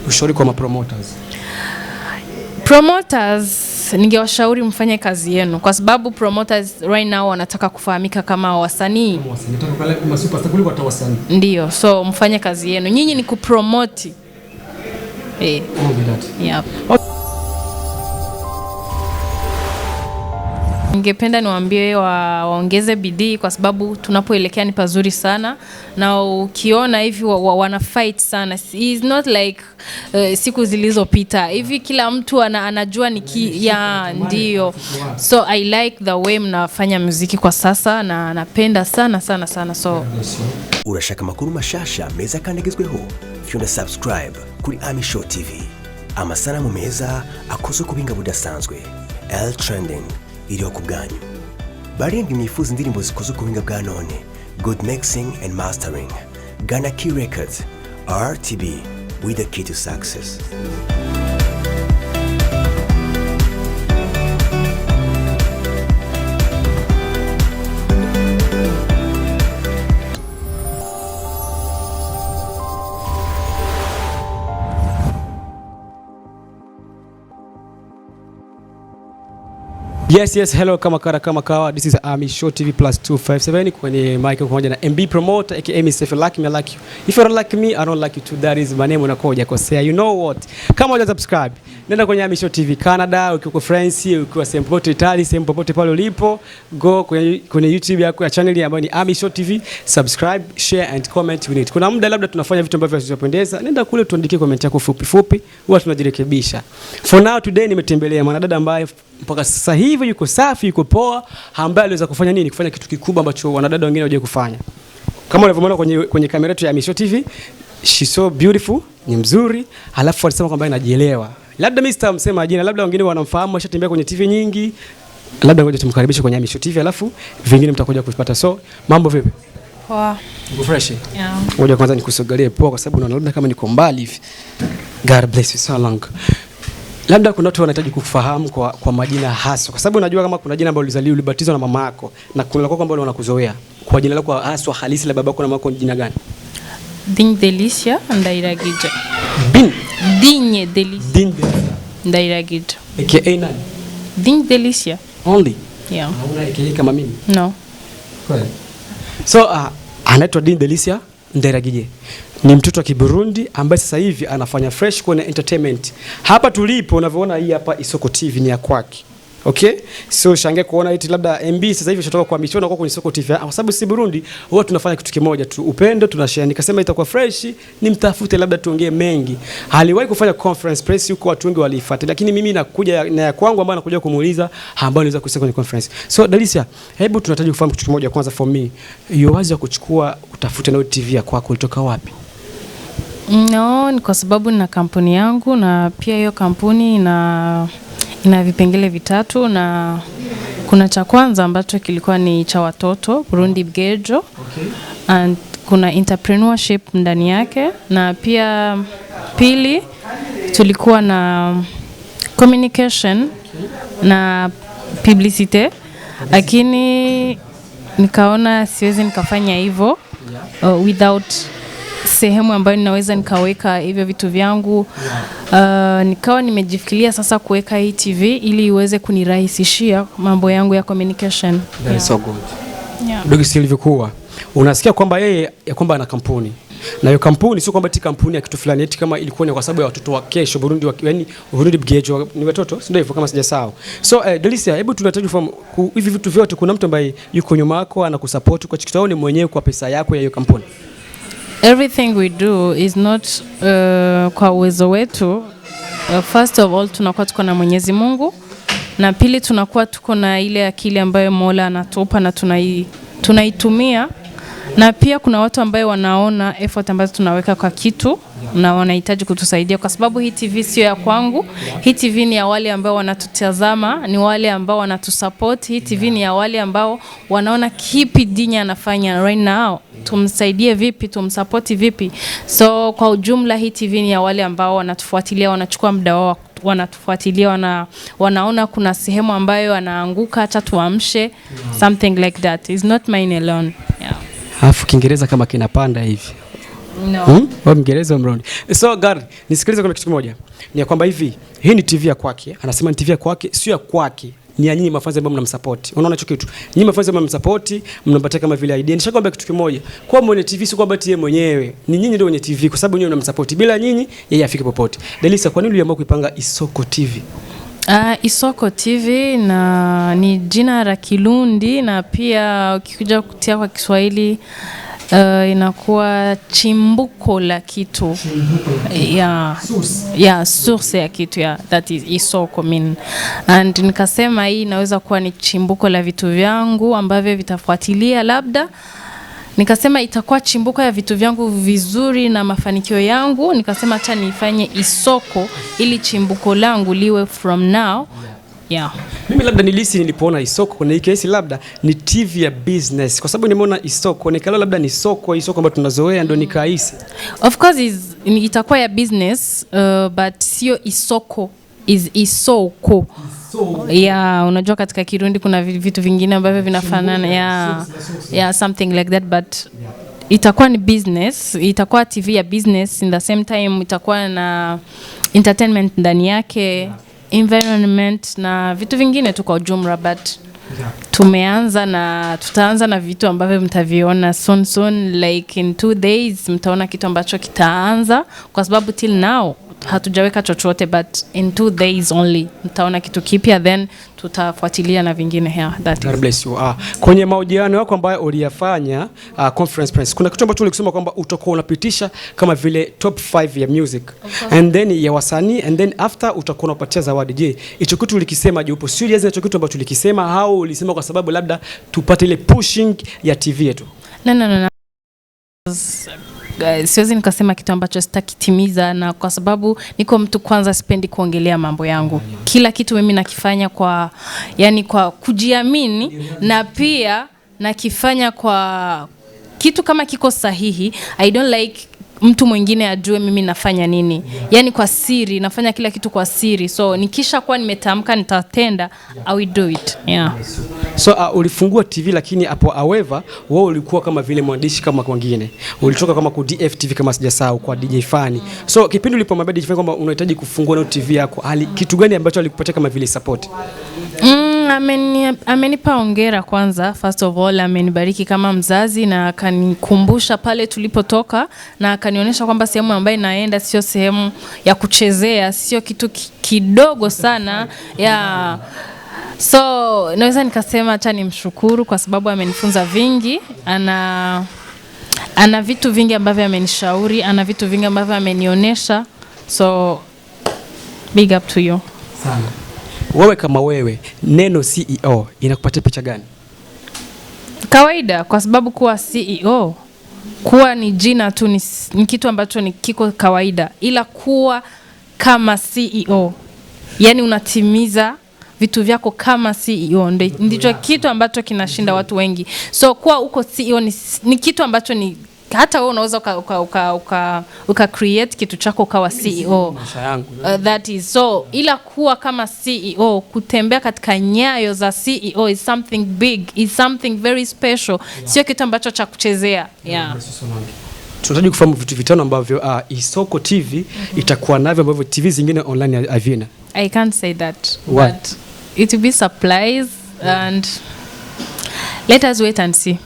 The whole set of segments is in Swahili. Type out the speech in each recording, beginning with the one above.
ushauri kwa promoters? Promoters ningewashauri mfanye kazi yenu kwa sababu promoters right now wanataka kufahamika kama wasanii. Nataka kama superstar kuliko hata wasanii. Ndio, so mfanye kazi yenu. Nyinyi ni kupromote. All that. Yep. Ningependa niwaambie waongeze bidii kwa sababu tunapoelekea ni pazuri sana na ukiona hivi wana fight sana. It's not like siku zilizopita. Hivi kila mtu anajua ndio. So I like the way mnafanya muziki kwa sasa na napenda sana. So urashaka makuru mashasha meza kandegezweho fyunda subscribe kuri Ami Show TV. Amasanamu meza akozwe kubinga budasanzwe. L trending iriho ku bwanyu. Barindwi mwifuza indirimbo zikozwe ku buhinga bwa none, good mixing and mastering. Ghana Key Records, RTB, with the key to success. Yes, hello kama kawa. This is Ami Show TV +257 kwenye mic pamoja na MB promoter aka Mr. If you like me I like you. If you don't like me I don't like you too. That is my name unakoja kosea. You know what? Kama unaweza subscribe, nenda kwenye Ami Show TV Canada, ukiwa France, ukiwa sehemu popote Italy, sehemu popote pale ulipo, go kwenye YouTube yako ya channel ambayo ni Ami Show TV, subscribe, share and comment with it. Kuna muda labda tunafanya vitu ambavyo visipendeza, nenda kule tuandikie comment yako fupi, huwa tunajirekebisha. For now today nimetembelea mwanadada ambaye mpaka sasa hivi yuko safi, yuko poa, ambaye aliweza kufanya nini? Kufanya kitu kikubwa ambacho wanadada wengine hawajawahi kufanya. Kama unavyoona kwenye kamera yetu ya Ami Show TV, she's so beautiful, ni mzuri, alafu alisema kwamba anajielewa. Labda mimi sitamsema jina, labda wengine wanamfahamu, ashatembea kwenye TV nyingi. Labda ngoja tumkaribishe kwenye Ami Show TV, alafu vingine mtakuja kupata. So, mambo vipi? Poa. Uko fresh? Yeah. Ngoja kwanza nikusogelee poa kwa sababu unaona labda kama niko mbali hivi. God bless you so long. Labda kuna watu wanahitaji kufahamu kwa majina hasa kwa sababu unajua kama kuna jina ambalo ulizaliwa ulibatizwa na mama yako na kuna lako kwamba wanakuzoea. Kwa jina lako hasa halisi la babako na mamako ni jina gani? Digne Delicia ndairagije. Digne Delicia. Ndairagije. AKA nani? Digne Delicia. Only? Yeah. Hauna AKA kama mimi? No. Kweli. So anaitwa Digne Delicia Ndairagije. Ni mtoto wa Burundi ambaye sasa hivi anafanya fresh kwenye entertainment. Hapa tulipo unavyoona hii hapa Isoko TV ni ya kwake. Okay? So shangae kuona eti labda MB sasa hivi shatoka kwa michona kwa kwenye Isoko TV. Kwa sababu si Burundi, huwa tunafanya kitu kimoja tu, upendo tunashare. Nikasema itakuwa fresh, nimtafute labda tuongee mengi. Haliwahi kufanya conference press huko watu wengi walifuata, lakini mimi nakuja na ya kwangu ambayo nakuja kumuuliza ambayo niweza kusema kwenye conference. So Delicia, hebu tunahitaji kufahamu kitu kimoja kwanza for me. Hiyo wazi ya kuchukua utafute na TV ya kwako ulitoka wapi? No, ni kwa sababu nina kampuni yangu na pia hiyo kampuni ina vipengele vitatu na kuna cha kwanza ambacho kilikuwa ni cha watoto Burundi Bgejo. Okay. And kuna entrepreneurship ndani yake na pia pili tulikuwa na communication. Okay. Na publicity. Lakini nikaona siwezi nikafanya hivyo without sehemu ambayo ninaweza nikaweka hivyo vitu vyangu. Nikawa nimejifikiria sasa kuweka hii TV ili iweze kunirahisishia mambo yangu ya communication. That is so good. Yeah. Dogo silivyokuwa unasikia kwamba yeye kwamba ana kampuni. Na hiyo kampuni sio kwamba eti kampuni ya kitu fulani, eti kama ilikuwa ni kwa sababu ya watoto wa kesho Burundi, yani Burundi Bgejo ni watoto, sio hivyo kama sijasahau. So Delicia, hebu tunahitaji kufahamu hivi vitu vyote, kuna mtu ambaye yuko nyuma yako anakusupport kwa kitu, au ni mwenyewe kwa pesa yako ya hiyo kampuni? Everything we do is not kwa uwezo wetu. First of all tunakuwa tuko na Mwenyezi Mungu, na pili tunakuwa tuko na ile akili ambayo Mola anatupa na tunaitumia, na pia kuna watu ambao wanaona effort ambazo tunaweka kwa kitu na wanahitaji kutusaidia, kwa sababu hii TV sio ya kwangu. Hii TV ni ya wale ambao wanatutazama, ni wale ambao wanatusupport. Hii TV ni ya wale ambao wanaona kipi Digne anafanya right now, tumsaidie vipi, tumsupport vipi. So kwa ujumla hii TV ni ya wale ambao wanatufuatilia, wanachukua muda wao, wanatufuatilia, wanaona kuna sehemu ambayo anaanguka, acha tuamshe, something like that. It's not mine alone. Yeah. Alafu Kiingereza kama kinapanda hivi. No. Mngereza Mrundi. So God, nisikilize kuna kitu kimoja. Ni kwamba hivi, hii ni TV ya kwake. Anasema ni TV ya kwake, sio ya kwake. Ni ya nyinyi mafanzi ambao mnamsupport. Unaona hicho kitu? Nyinyi mafanzi ambao mnamsupport, mnampatia kama vile idea. Nishakwambia kitu kimoja. Kwa mwenye TV sio kwamba yeye mwenyewe. Ni nyinyi ndio wenye TV kwa sababu nyinyi mnamsupport. Bila nyinyi yeye afike popote. Delicia, kwa nini uliamua kuipanga Isoko TV? Isoko TV na ni jina la Kirundi na pia ukikuja kutia kwa Kiswahili inakuwa chimbuko la kitu. Source ya kitu, that is Isoko mean. And nikasema hii inaweza kuwa ni chimbuko la vitu vyangu ambavyo vitafuatilia labda. Nikasema itakuwa chimbuko ya vitu vyangu vizuri na mafanikio yangu. Nikasema acha nifanye Isoko ili chimbuko langu liwe from now. Mimi labda nilipoona Isoko kuna hii kesi labda ni TV ya business kwa sababu nimeona Isoko nikalo labda ni Isoko ambayo tunazoea ndio nikahisi. Of course itakuwa ya business but sio Isoko, is Isoko. Unajua katika Kirundi kuna vitu vingine ambavyo vinafanana something like that but itakuwa ni business, itakuwa TV ya business in the same time itakuwa na entertainment ndani yake, environment na vitu vingine tu kwa ujumla but tumeanza na tutaanza na vitu ambavyo mtaviona soon like in 2 days mtaona kitu ambacho kitaanza kwa sababu till now hatujaweka chochote but in 2 days only mtaona kitu kipya then tutafuatilia na vingine that is. God bless you. Kwenye mahojiano yako ambayo uliyafanya conference press kuna kitu ambacho ulikisema kwamba utakuwa unapitisha kama vile top 5 ya music and then ya wasanii and then after utakuwa unapatia zawadi. Je, hicho kitu ulikisema je upo serious na hicho kitu ambacho ulikisema au ulisema kwa sababu labda tupate ile pushing ya TV yetu? No. Siwezi nikasema kitu ambacho sitakitimiza na kwa sababu niko mtu kwanza sipendi kuongelea mambo yangu. Kila kitu mimi nakifanya kwa kujiamini na pia nakifanya kwa kitu kama kiko sahihi. I don't like mtu mwingine ajue mimi nafanya nini. Kwa siri, nafanya kila kitu kwa siri. So nikisha kuwa nimetamka nitatenda, I will do it. So ulifungua TV lakini hapo however wewe ulikuwa kama vile mwandishi kama wengine. Ulitoka kama ku DFTV kama sijasahau kwa DJ Fanny. So kipindi ulipomwambia DJ Fanny kwamba unahitaji kufungua na TV yako, kitu gani ambacho alikupatia kama vile support? Amenipa hongera kwanza, first of all amenibariki kama mzazi na akanikumbusha pale tulipotoka na akanionyesha kwamba sehemu ambayo naenda sio sehemu ya kuchezea, sio kitu kidogo sana so naweza nikasema acha nimshukuru kwa sababu amenifunza vingi, ana vitu vingi ambavyo amenishauri, ana vitu vingi ambavyo amenionyesha, so big up to you sana. Wewe kama wewe, neno CEO inakupatia picha gani? Kawaida, kwa sababu kuwa CEO, kuwa ni jina tu ni kitu ambacho ni kiko kawaida, ila kuwa kama CEO, unatimiza vitu vyako kama CEO, ndicho kitu ambacho kinashinda watu wengi. So kuwa uko CEO ni kitu ambacho ni hata wewe unaweza uka create kitu chako kawa CEO. That is so, ila kuwa kama CEO, kutembea katika nyayo za CEO is something big, is something very special. Sio kitu ambacho cha kuchezea. Tunataka kufahamu vitu vitano ambavyo Isoko TV itakuwa navyo ambavyo TV zingine online havina. I can't say that. What? But it will be surprise and let us wait and see.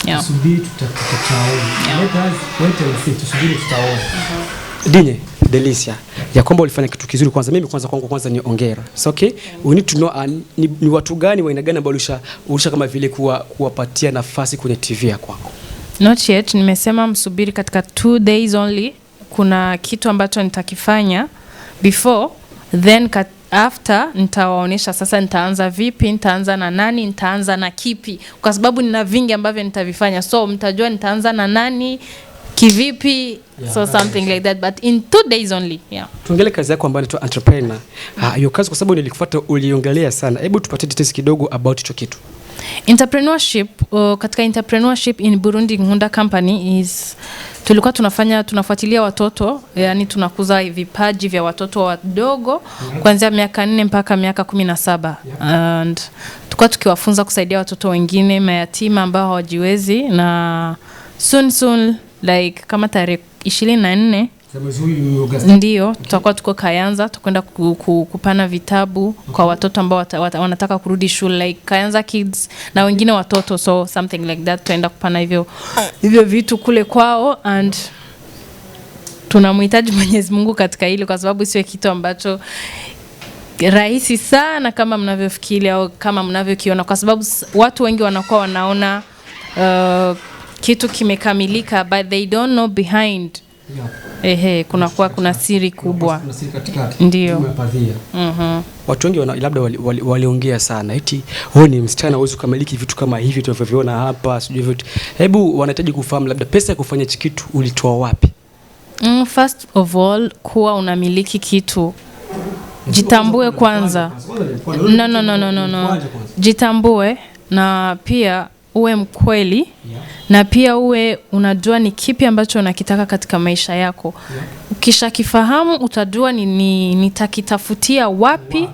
Tusubiri tutaona. Let us wait and see, tusubiri tutaona. Digne, Delicia, ya kwamba ulifanya kitu kizuri kwanza. Mimi kwanza ni hongera. So okay, we need to know ni watu gani wa aina gani ambao ulisha kama vile kuwapatia nafasi kwenye TV ya kwako? Not yet, nimesema msubiri katika 2 days only. Kuna kitu ambacho nitakifanya before, then after nitawaonesha sasa nitaanza vipi, nitaanza na nani, nitaanza na kipi, kwa sababu nina vingi ambavyo nitavifanya, so mtajua nitaanza na nani, kivipi, so something like that, but in 2 days only. Tuongelee kazi yako ambayo inaitwa entrepreneur. Hiyo kazi kwa sababu nilikufuata uliongelea sana. Hebu tupatie details kidogo about hicho kitu. Entrepreneurship, katika entrepreneurship in Burundi Nkunda company is tulikuwa tunafuatilia watoto, tunakuza vipaji vya watoto wadogo kuanzia miaka 4 mpaka miaka 17 and tulikuwa tukiwafunza kusaidia watoto wengine mayatima ambao hawajiwezi, na soon like kama tarehe 24 ndio tutakuwa tuko Kayanza, tutakwenda kupana vitabu kwa watoto ambao wanataka kurudi shule, like Kayanza kids na wengine watoto, so something like that. Tutaenda kupana hivyo vitu kule kwao, and tunamhitaji Mwenyezi Mungu katika hili, kwa sababu sio kitu ambacho rahisi sana kama mnavyofikiria au kama mnavyokiona, kwa sababu watu wengi wanakuwa wanaona kitu kimekamilika, but they don't know behind. Kuna siri kubwa. Ndio. Watu wengi labda waliongea sana eti wewe ni msichana uweze kukamiliki vitu kama hivi tunavyoviona hapa, sijui vitu. Hebu wanahitaji kufahamu labda pesa ya kufanya kitu ulitoa wapi? First of all, kuwa unamiliki kitu, jitambue kwanza. No. Jitambue, na pia uwe mkweli, na pia uwe unajua ni kipi ambacho unakitaka katika maisha yako. Ukishakifahamu utajua nitakitafutia wapi,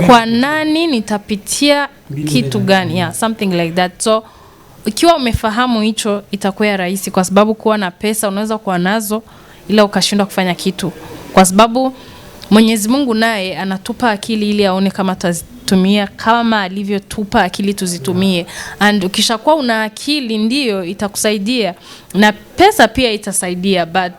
kwa nani nitapitia kitu gani, something like that. So ikiwa umefahamu hicho, itakuwa rahisi, kwa sababu kuwa na pesa unaweza kuwa nazo ila ukashindwa kufanya kitu, kwa sababu Mwenyezi Mungu naye anatupa akili ili aone kama tuzitumia kama alivyotupa akili tuzitumie. And ukishakuwa una akili, ndio itakusaidia, na pesa pia itasaidia. But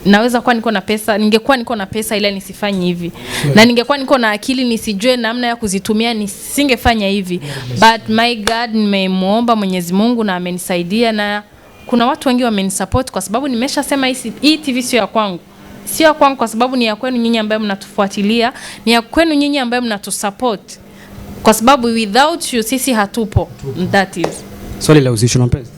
naweza kuwa niko na pesa, ningekuwa niko na pesa ila nisifanye hivi, na ningekuwa niko na akili nisijue namna ya kuzitumia, nisingefanya hivi. But my God, nimemuomba Mwenyezi Mungu na amenisaidia, na kuna watu wengi wamenisupport, kwa sababu nimeshasema hii TV sio ya kwangu. Sio kwangu kwa sababu ni ya kwenu nyinyi ambao mnatufuatilia, ni ya kwenu nyinyi ambao mnatusupport, kwa sababu without you sisi hatupo. That is. Swali la uzisho na mpenzi?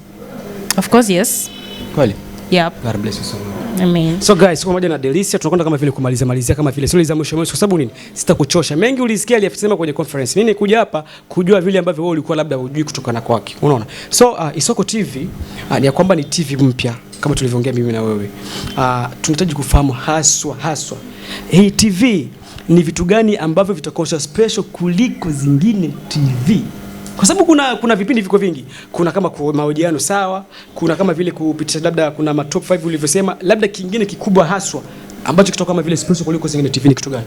Of course, yes. Kweli? Yep. God bless you so much. Amen. So guys, pamoja na Delicia tunakwenda kama vile kumalizia kama vile swali za mwisho, kwa sababu nini? Sitakuchosha. Mengi ulisikia aliyesema kwenye conference. Nini kuja hapa kujua vile ambavyo wewe ulikuwa labda hujui kutokana kwake. Unaona? So Isoko TV ni ya kwamba ni TV mpya kama tulivyoongea mimi na wewe. Tunahitaji kufahamu haswa hii TV ni vitu gani ambavyo vitakuwa special kuliko zingine TV. Kwa sababu kuna vipindi viko vingi. Kuna kama mahojiano sawa, kuna kama vile kupitisha labda kuna ma top 5 ulivyosema, labda kingine kikubwa haswa ambacho kitoka kama vile special kuliko zingine TV ni kitu gani?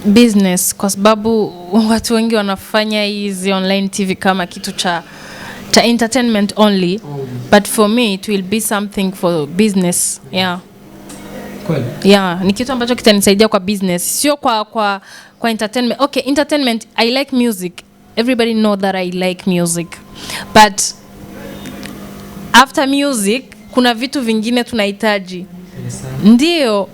Business, kwa sababu watu wengi wanafanya hizi online TV kama kitu cha entertainment only. But for me it will be something for business. Kweli? Ni kitu ambacho kitanisaidia kwa business, sio kwa entertainment. Okay, entertainment, I like music. Everybody know that I like music. But after music kuna vitu vingine tunahitaji. Ndio,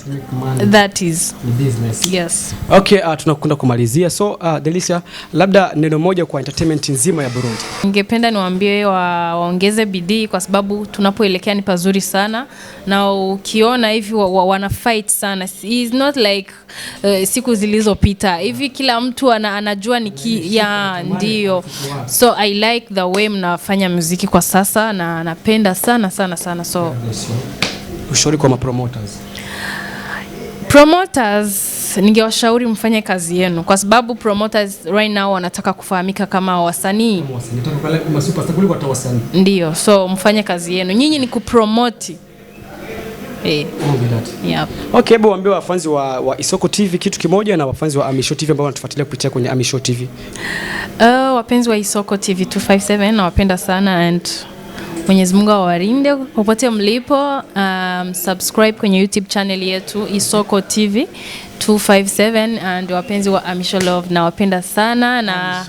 that is business. Yes. Okay, tunakwenda kumalizia. So Delicia, labda neno moja kwa entertainment nzima ya Burundi. Ningependa niwaambie waongeze bidii, kwa sababu tunapoelekea ni pazuri sana, na ukiona hivi wana fight sana. It's not like siku zilizopita hivi, kila mtu anajua ndio. So I like the way mnafanya muziki kwa sasa, na napenda sana. So ushauri kwa promoters, ningewashauri mfanye kazi yenu, kwa sababu promoters right now wanataka kufahamika kama wasanii. Ndio, so mfanye kazi yenu. Nyinyi ni kupromote. Yep. Okay, hebu waambie wafanzi wa Isoko TV kitu kimoja, na wafanzi wa Amisho TV ambao wanatufuatilia kupitia kwenye Amisho TV. Wapenzi wa Isoko TV 257 nawapenda sana, and Mwenyezi Mungu awarinde popote mlipo. Subscribe kwenye YouTube channel yetu Isoko TV 257, and wapenzi wa Amisho Love nawapenda sana, na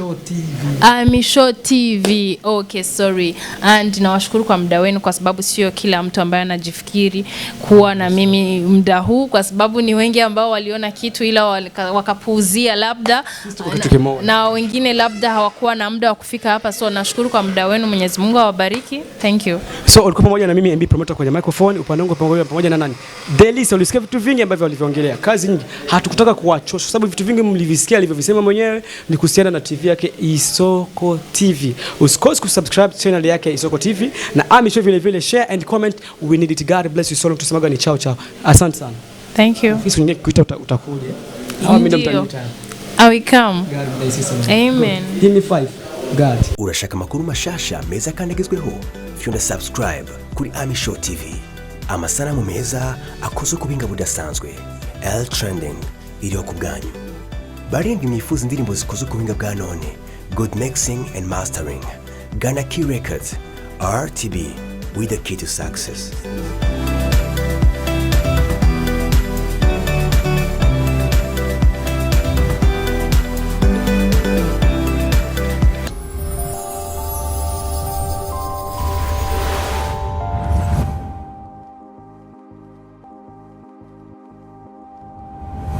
Amisho TV. Okay, sorry. And nawashukuru kwa muda wenu, kwa sababu sio kila mtu ambaye anajifikiri kuwa na mimi muda huu, kwa sababu ni wengi ambao waliona kitu ila wakapuuzia labda, na wengine labda hawakuwa na muda wa kufika hapa. So nashukuru kwa muda wenu. Mwenyezi Mungu awabariki. Thank you. So ulikuwa pamoja na mimi MB promoter kwenye microphone, upande wangu pamoja na nani? Delicia. Ulisikia vitu vingi ambavyo walivyoongelea, kazi nyingi. Hatukutaka kuwachosha, sababu vitu vingi mlivisikia alivyovisema mwenyewe ni kuhusiana na TV yake Isoko TV. Usikose kusubscribe channel yake Isoko TV, na Amisho vile share and comment. We need it. God bless you so much. Tusemaga ni chao. Asante sana. Thank you. Ufise nyingine kuita utakuja. I will come. God bless you so much. Amen. Give me 5. God. Urashaka amakuru mashasha meza kandi agezweho? Fyunda subscribe kuri Ami Show TV. Amasanamu meza akozwe ku binga budasanzwe. L Trending iriho ku bwanyu. Barindwi mwifuza indirimbo zikozwe ku binga bwa none. Good mixing and mastering. Ghana Key Records. RTB with the key to success.